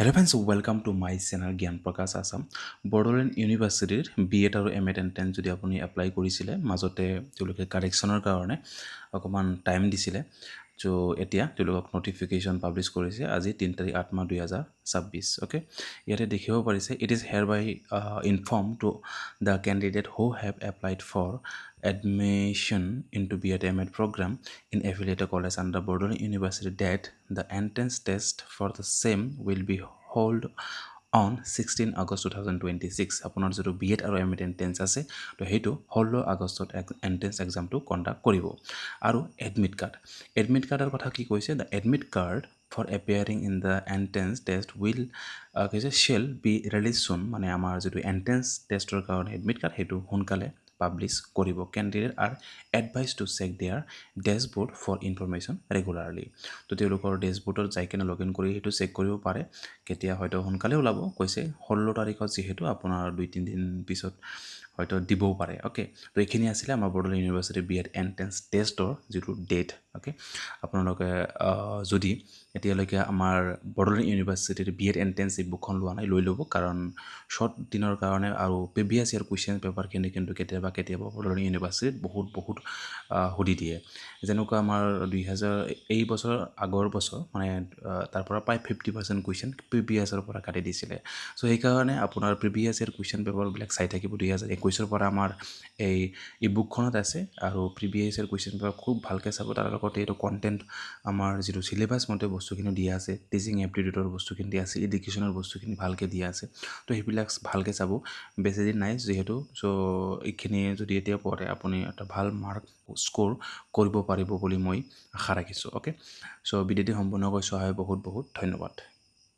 Hello friends, welcome to my channel Gyan Prakash Assam. Borderland Universityৰ BEd আৰু MAd entrance যদি আপুনি apply কৰিছিলে মাজতে তেওঁলোকে কাৰেকশ্যনৰ কাৰণে অকমান টাইম দিছিলে তো এতিয়া তেওঁলোকক নটিফিকেশ্যন পাব্লিছ কৰিছে আজি 3 তাৰিখ 8 মাহ 2026 ওকে ইয়াতে দেখিব পাৰিছে it is hair by inform to the candidate who have applied for admission into BEd MAd program in affiliated college under Borderland University that the entrance test for the same will be held on 16 August 2026 আপোনাৰ যেটো BEd আৰু MAd entrance আছে তো হেতু 16 আগষ্টত entrance এক্সামটো conduct কৰিব আৰু admit কাৰ্ডৰ কথা কি কৈছে the admit card for appearing in the entrance test will shall be released soon মানে আমাৰ যেটো এন্ট্ৰেন্স টেষ্টৰ কাৰণে এডমিট কাৰ্ড হেতু সোনকালে পাব্লিছ কৰিব candidate are advise to check their dashboard for information regularly তো তেওঁলোকৰ ড্যাশবোৰ্ডত যাই কেনে লগ ইন কৰি হেতু চেক কৰিব পাৰে কেতিয়া হয়তো সোনকালে ওলাব কৈছে 16 তাৰিখত যেহেতু আপোনাৰ 2-3 দিন পিছত হয়তো দিবও পাৰে ওকে তো এইখিনি আছিল আমাৰ বড়োলেণ্ড ইউনিভাৰ্সিটি BEd এন্ট্ৰেন্স টেষ্টৰ যেটো ডেট ওকে আপোনালোকে যদি এতিয়ালৈকে আমাৰ বড়োলেণ্ড ইউনিভাৰ্সিটিৰ BEd এন্ট্ৰেন্স বুকখন লোৱা নাই লৈ ল'ব কাৰণ শৰ্ট দিনৰ কাৰণে আৰু প্ৰিভিয়াছ ইয়াৰ কুৱেশ্যন পেপাৰ কিন্তু কেতিয়াবা বড়োলেণ্ড ইউনিভাৰ্সিটিত বহুত হুদি দিয়ে যেনেকুৱা আমাৰ 2000 এই বছৰ আগৰ বছৰ মানে তাৰ পৰা প্ৰায় 50% কুৱেশ্যন প্ৰিভিয়াছৰ পৰা কাটি দিছিলে সো এই কাৰণে আপোনাৰ প্ৰিভিয়াছ ইয়াৰ কুৱেশ্যন পেপাৰ বিলাক চাই থাকিব 2021 পৰা আমাৰ এই বুকখনত আছে আৰু প্ৰিভিয়াছ ইয়াৰ কুৱেশ্যন পেপাৰ খুব ভালকৈ চাব তাৰ লগতে এইটো কন্টেন্ট আমাৰ যেটো সিলেবাস মতে বস্তুখিনি দিয়া আছে টিচিং এপ্টিটিউডৰ বস্তুখিনি দিয়া আছে এডুকেশ্যনৰ বস্তুখিনি ভালকৈ দিয়া আছে তো সেইবিলাক ভালকৈ চাব বেছি দিন নাই যেহেতু সো এইখিনি যদি এতিয়া পঢ়ে আপুনি এটা ভাল মাৰ্ক স্কোৰ কৰিব পাৰিব বুলি মই আশা ৰাখিছোঁ ওকে সো ভিডিঅ'টি সম্পূৰ্ণ কৰি চোৱা হয় বহুত ধন্যবাদ